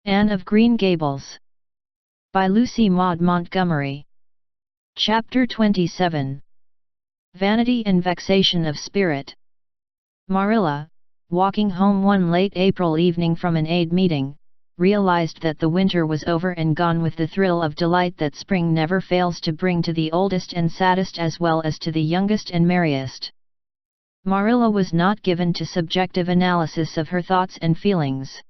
Anne of Green Gables. By Lucy Maud Montgomery. Chapter 27. Vanity and Vexation of Spirit. Marilla, walking home one late April evening from an aid meeting, realized that the winter was over and gone with the thrill of delight that spring never fails to bring to the oldest and saddest as well as to the youngest and merriest. Marilla was not given to subjective analysis of her thoughts and feelings.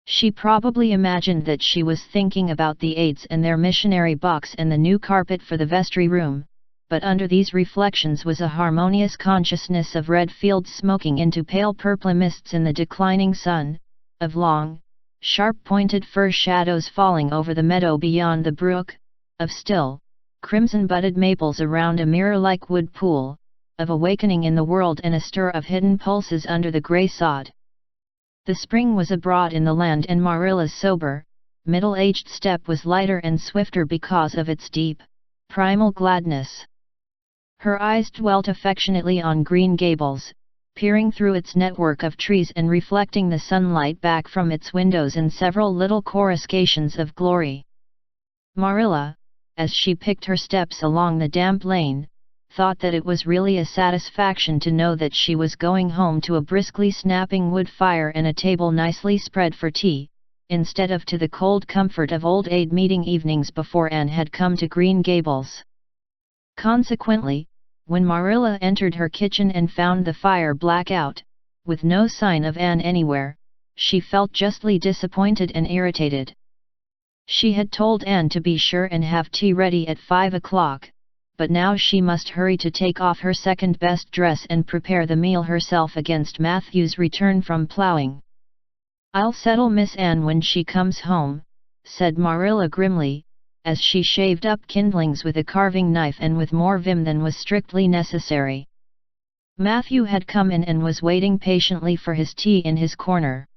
She probably imagined that she was thinking about the aides and their missionary box and the new carpet for the vestry room, but under these reflections was a harmonious consciousness of red fields smoking into pale purple mists in the declining sun, of long, sharp-pointed fir shadows falling over the meadow beyond the brook, of still, crimson-budded maples around a mirror-like wood pool, of awakening in the world and a stir of hidden pulses under the grey sod. The spring was abroad in the land and Marilla's sober, middle-aged step was lighter and swifter because of its deep, primal gladness. Her eyes dwelt affectionately on Green Gables, peering through its network of trees and reflecting the sunlight back from its windows in several little coruscations of glory. Marilla, as she picked her steps along the damp lane, thought that it was really a satisfaction to know that she was going home to a briskly snapping wood fire and a table nicely spread for tea, instead of to the cold comfort of old aid meeting evenings before Anne had come to Green Gables. Consequently, when Marilla entered her kitchen and found the fire black out, with no sign of Anne anywhere, she felt justly disappointed and irritated. She had told Anne to be sure and have tea ready at 5 o'clock. But now she must hurry to take off her second-best dress and prepare the meal herself against Matthew's return from plowing. "I'll settle Miss Anne when she comes home," said Marilla grimly, as she shaved up kindlings with a carving knife and with more vim than was strictly necessary. Matthew had come in and was waiting patiently for his tea in his corner.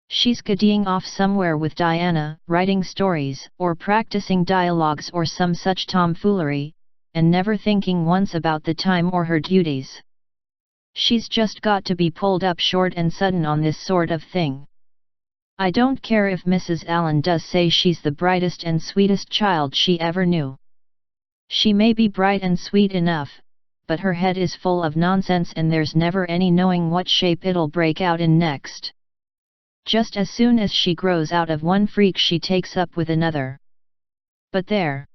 "She's gadding off somewhere with Diana, writing stories, or practicing dialogues or some such tomfoolery, and never thinking once about the time or her duties. She's just got to be pulled up short and sudden on this sort of thing. I don't care if Mrs. Allen does say she's the brightest and sweetest child she ever knew. She may be bright and sweet enough, but her head is full of nonsense and there's never any knowing what shape it'll break out in next. Just as soon as she grows out of one freak she takes up with another. But there.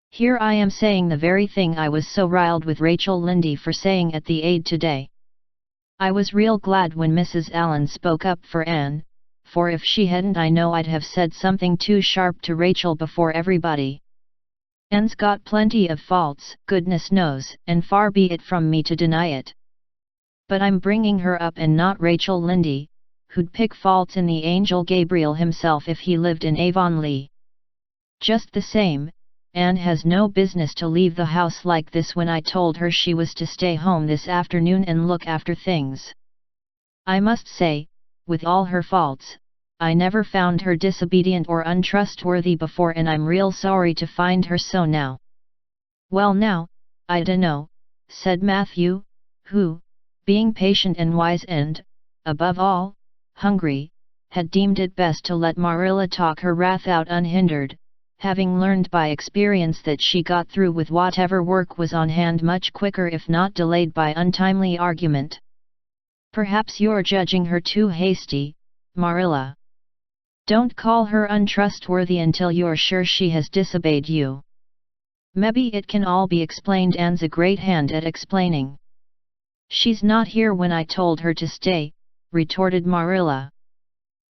Here I am saying the very thing I was so riled with Rachel Lynde for saying at the aid today. I was real glad when Mrs. Allen spoke up for Anne, for if she hadn't I know I'd have said something too sharp to Rachel before everybody. Anne's got plenty of faults, goodness knows, and far be it from me to deny it. But I'm bringing her up and not Rachel Lynde, who'd pick faults in the angel Gabriel himself if he lived in Avonlea. Just the same, Anne has no business to leave the house like this when I told her she was to stay home this afternoon and look after things. I must say, with all her faults, I never found her disobedient or untrustworthy before and I'm real sorry to find her so now." "Well now, I dunno," said Matthew, who, being patient and wise and, above all, hungry, had deemed it best to let Marilla talk her wrath out unhindered, having learned by experience that she got through with whatever work was on hand much quicker if not delayed by untimely argument. "Perhaps you're judging her too hasty, Marilla. Don't call her untrustworthy until you're sure she has disobeyed you. Maybe it can all be explained. Anne's a great hand at explaining." "She's not here when I told her to stay," retorted Marilla.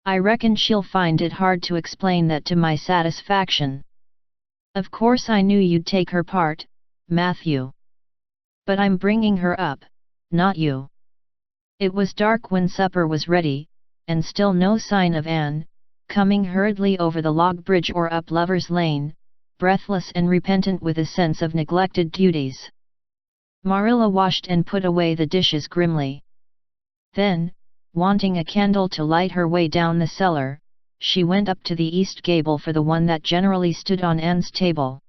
"I reckon she'll find it hard to explain that to my satisfaction. Of course I knew you'd take her part, Matthew. But I'm bringing her up, not you." It was dark when supper was ready, and still no sign of Anne, coming hurriedly over the log bridge or up Lover's Lane, breathless and repentant with a sense of neglected duties. Marilla washed and put away the dishes grimly. Then, wanting a candle to light her way down the cellar, she went up to the east gable for the one that generally stood on Anne's table.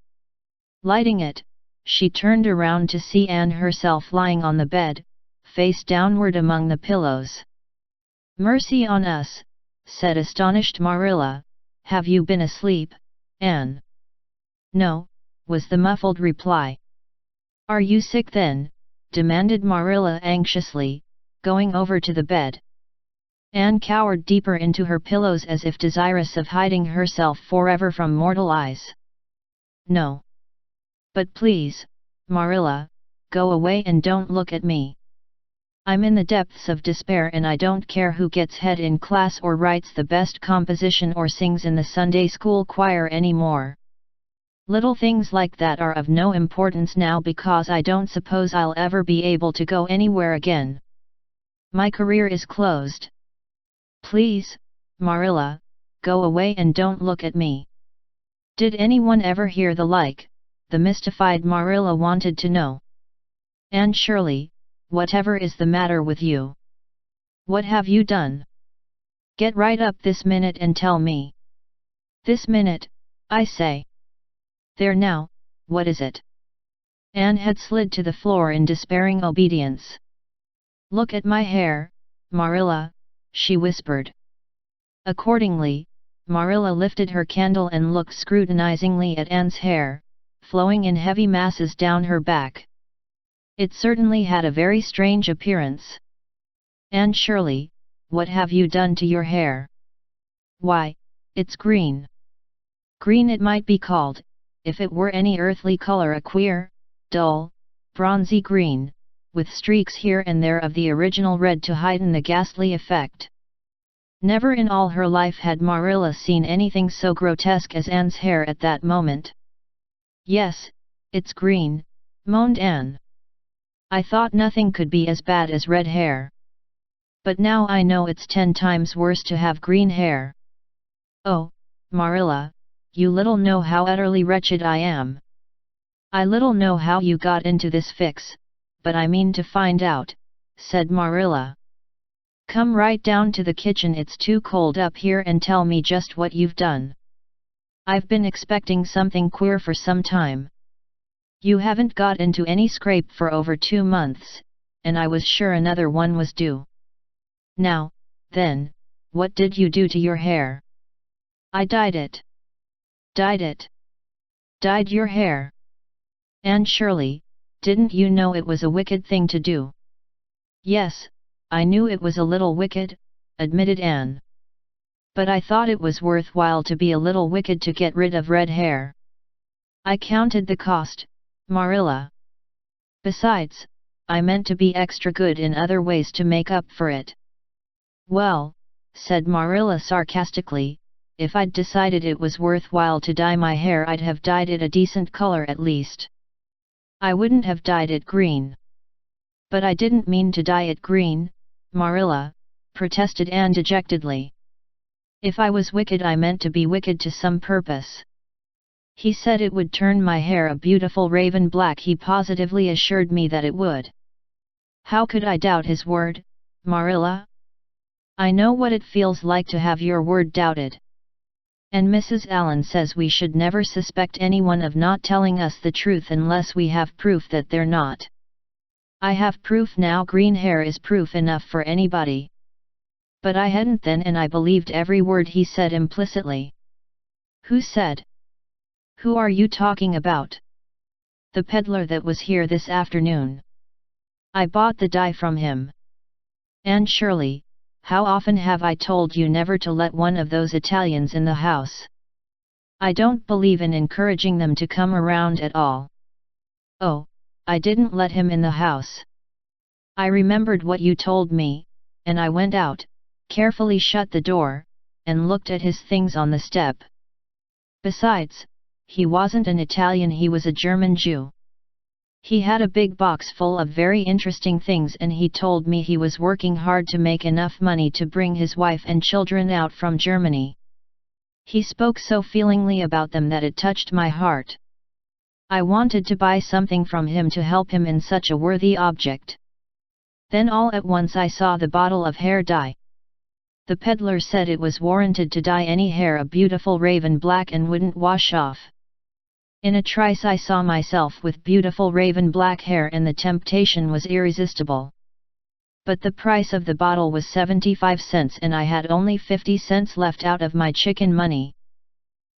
Lighting it, she turned around to see Anne herself lying on the bed, face downward among the pillows. "Mercy on us," said astonished Marilla. Have you been asleep, Anne? No, was the muffled reply. Are you sick then? Demanded Marilla anxiously, going over to the bed. Anne cowered deeper into her pillows as if desirous of hiding herself forever from mortal eyes. No. But please, Marilla, go away and don't look at me. I'm in the depths of despair and I don't care who gets head in class or writes the best composition or sings in the Sunday school choir anymore. Little things like that are of no importance now because I don't suppose I'll ever be able to go anywhere again. My career is closed. Please, Marilla, go away and don't look at me. Did anyone ever hear the like? The mystified Marilla wanted to know. Anne Shirley, whatever is the matter with you? What have you done? Get right up this minute and tell me. This minute, I say. There now, what is it? Anne had slid to the floor in despairing obedience. Look at my hair, Marilla, she whispered. Accordingly, Marilla lifted her candle and looked scrutinizingly at Anne's hair, flowing in heavy masses down her back. It certainly had a very strange appearance. Anne Shirley, what have you done to your hair? Why, it's green. Green it might be called, if it were any earthly color, a queer, dull, bronzy green, with streaks here and there of the original red to heighten the ghastly effect. Never in all her life had Marilla seen anything so grotesque as Anne's hair at that moment. Yes, it's green, moaned Anne. I thought nothing could be as bad as red hair. But now I know it's 10 times worse to have green hair. Oh, Marilla, you little know how utterly wretched I am. I little know how you got into this fix, but I mean to find out, said Marilla. Come right down to the kitchen, it's too cold up here, and tell me just what you've done. I've been expecting something queer for some time. You haven't got into any scrape for over 2 months, and I was sure another one was due. Now, then, what did you do to your hair? I dyed it. Dyed it? Dyed your hair? Anne Shirley, didn't you know it was a wicked thing to do? Yes, I knew it was a little wicked, admitted Anne. But I thought it was worthwhile to be a little wicked to get rid of red hair. I counted the cost, Marilla. Besides, I meant to be extra good in other ways to make up for it. Well, said Marilla sarcastically, if I'd decided it was worthwhile to dye my hair, I'd have dyed it a decent color at least. I wouldn't have dyed it green. But I didn't mean to dye it green, Marilla, protested Anne dejectedly. If I was wicked, I meant to be wicked to some purpose. He said it would turn my hair a beautiful raven black. He positively assured me that it would. How could I doubt his word, Marilla? I know what it feels like to have your word doubted. And Mrs. Allen says we should never suspect anyone of not telling us the truth unless we have proof that they're not. I have proof now. Green hair is proof enough for anybody. But I hadn't then, and I believed every word he said implicitly. Who said? Who are you talking about? The peddler that was here this afternoon. I bought the dye from him. Anne Shirley, how often have I told you never to let one of those Italians in the house? I don't believe in encouraging them to come around at all. Oh, I didn't let him in the house. I remembered what you told me, and I went out, carefully shut the door, and looked at his things on the step. Besides, he wasn't an Italian, he was a German Jew. He had a big box full of very interesting things, and he told me he was working hard to make enough money to bring his wife and children out from Germany. He spoke so feelingly about them that it touched my heart. I wanted to buy something from him to help him in such a worthy object. Then all at once I saw the bottle of hair dye. The peddler said it was warranted to dye any hair a beautiful raven black and wouldn't wash off. In a trice I saw myself with beautiful raven black hair, and the temptation was irresistible. But the price of the bottle was 75 cents and I had only 50 cents left out of my chicken money.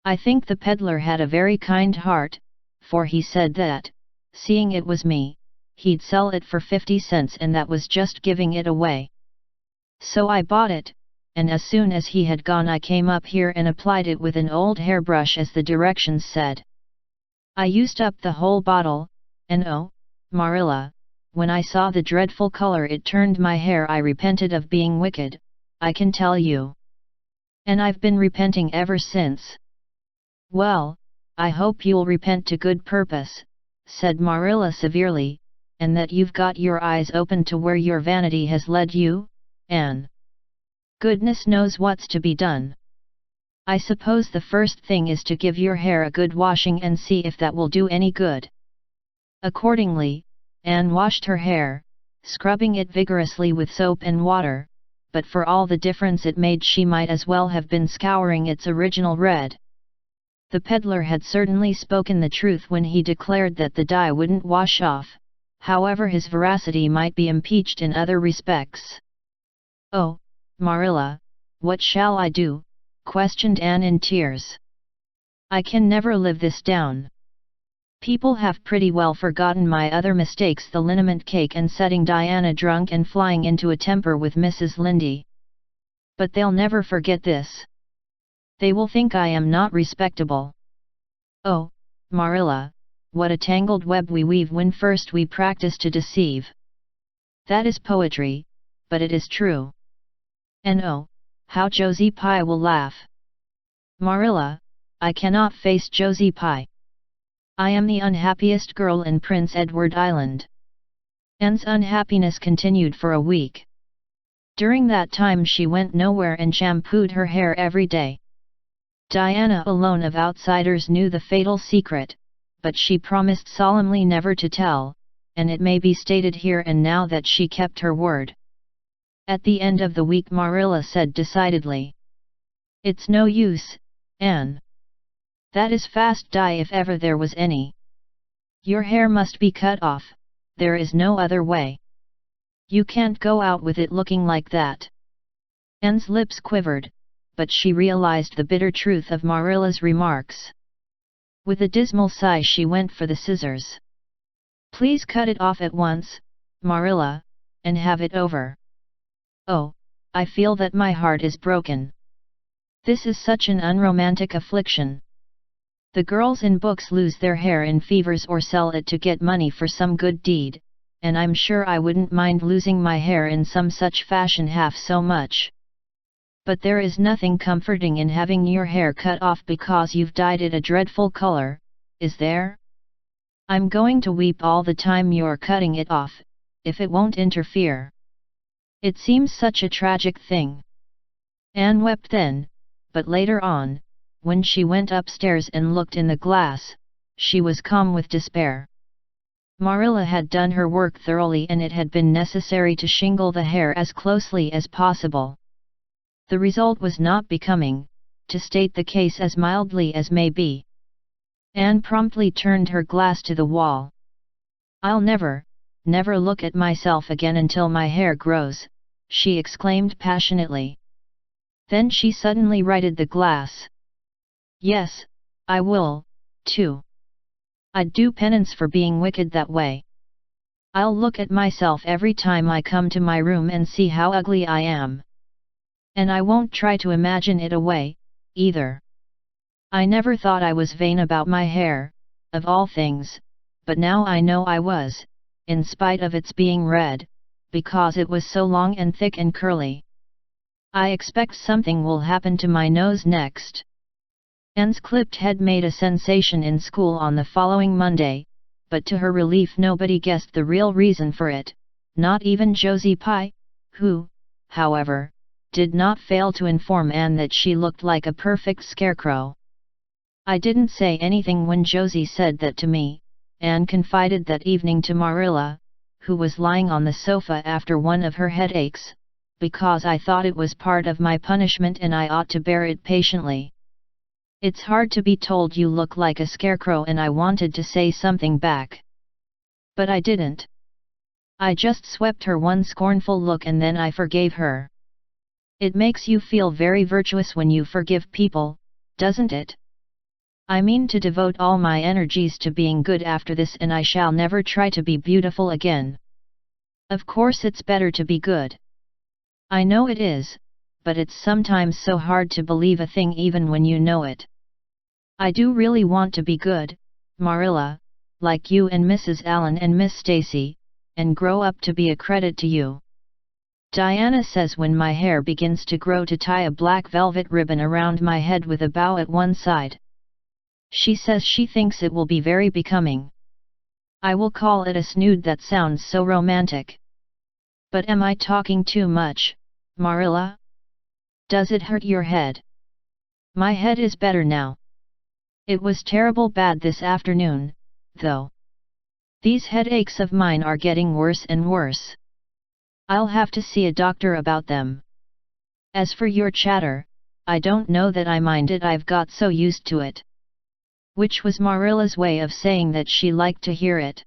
I think the peddler had a very kind heart, for he said that, seeing it was me, he'd sell it for 50 cents and that was just giving it away. So I bought it, and as soon as he had gone I came up here and applied it with an old hairbrush as the directions said. I used up the whole bottle, and oh, Marilla, when I saw the dreadful color it turned my hair I repented of being wicked, I can tell you. And I've been repenting ever since. Well, I hope you'll repent to good purpose, said Marilla severely, and that you've got your eyes open to where your vanity has led you, Anne. Goodness knows what's to be done. I suppose the first thing is to give your hair a good washing and see if that will do any good. Accordingly, Anne washed her hair, scrubbing it vigorously with soap and water, but for all the difference it made she might as well have been scouring its original red. The peddler had certainly spoken the truth when he declared that the dye wouldn't wash off, however his veracity might be impeached in other respects. Oh, Marilla, what shall I do? Questioned Anne in tears. I can never live this down. People have pretty well forgotten my other mistakes, the liniment cake and setting Diana drunk and flying into a temper with Mrs. Lynde. But they'll never forget this. They will think I am not respectable. Oh, Marilla, what a tangled web we weave when first we practice to deceive. That is poetry, but it is true. And oh, how Josie Pye will laugh. Marilla, I cannot face Josie Pye. I am the unhappiest girl in Prince Edward Island. Anne's unhappiness continued for a week. During that time she went nowhere and shampooed her hair every day. Diana alone of outsiders knew the fatal secret, but she promised solemnly never to tell, and it may be stated here and now that she kept her word. At the end of the week Marilla said decidedly, "It's no use, Anne. That is fast dye if ever there was any. Your hair must be cut off, there is no other way. You can't go out with it looking like that." Anne's lips quivered, but she realized the bitter truth of Marilla's remarks. With a dismal sigh she went for the scissors. "Please cut it off at once, Marilla, and have it over. Oh, I feel that my heart is broken. This is such an unromantic affliction. The girls in books lose their hair in fevers or sell it to get money for some good deed, and I'm sure I wouldn't mind losing my hair in some such fashion half so much. But there is nothing comforting in having your hair cut off because you've dyed it a dreadful color, is there? I'm going to weep all the time you're cutting it off, if it won't interfere. It seems such a tragic thing." Anne wept then, but later on, when she went upstairs and looked in the glass, she was calm with despair. Marilla had done her work thoroughly and it had been necessary to shingle the hair as closely as possible. The result was not becoming, to state the case as mildly as may be. Anne promptly turned her glass to the wall. "I'll never look at myself again until my hair grows," she exclaimed passionately. Then she suddenly righted the glass. "Yes, I will, too. I'd do penance for being wicked that way. I'll look at myself every time I come to my room and see how ugly I am. And I won't try to imagine it away, either. I never thought I was vain about my hair, of all things, but now I know I was, in spite of its being red, because it was so long and thick and curly. I expect something will happen to my nose next." Anne's clipped head made a sensation in school on the following Monday, but to her relief nobody guessed the real reason for it, not even Josie Pye, who, however, did not fail to inform Anne that she looked like a perfect scarecrow. "I didn't say anything when Josie said that to me," Anne confided that evening to Marilla, who was lying on the sofa after one of her headaches, "because I thought it was part of my punishment and I ought to bear it patiently. It's hard to be told you look like a scarecrow and I wanted to say something back. But I didn't. I just swept her one scornful look and then I forgave her. It makes you feel very virtuous when you forgive people, doesn't it? I mean to devote all my energies to being good after this, and I shall never try to be beautiful again. Of course it's better to be good. I know it is, but it's sometimes so hard to believe a thing even when you know it. I do really want to be good, Marilla, like you and Mrs. Allen and Miss Stacy, and grow up to be a credit to you. Diana says when my hair begins to grow to tie a black velvet ribbon around my head with a bow at one side. She says she thinks it will be very becoming. I will call it a snood. That sounds so romantic. But am I talking too much, Marilla? Does it hurt your head? My head is better now. It was terrible bad this afternoon, though. These headaches of mine are getting worse and worse. I'll have to see a doctor about them. As for your chatter, I don't know that I mind it. I've got so used to it. Which was Marilla's way of saying that she liked to hear it.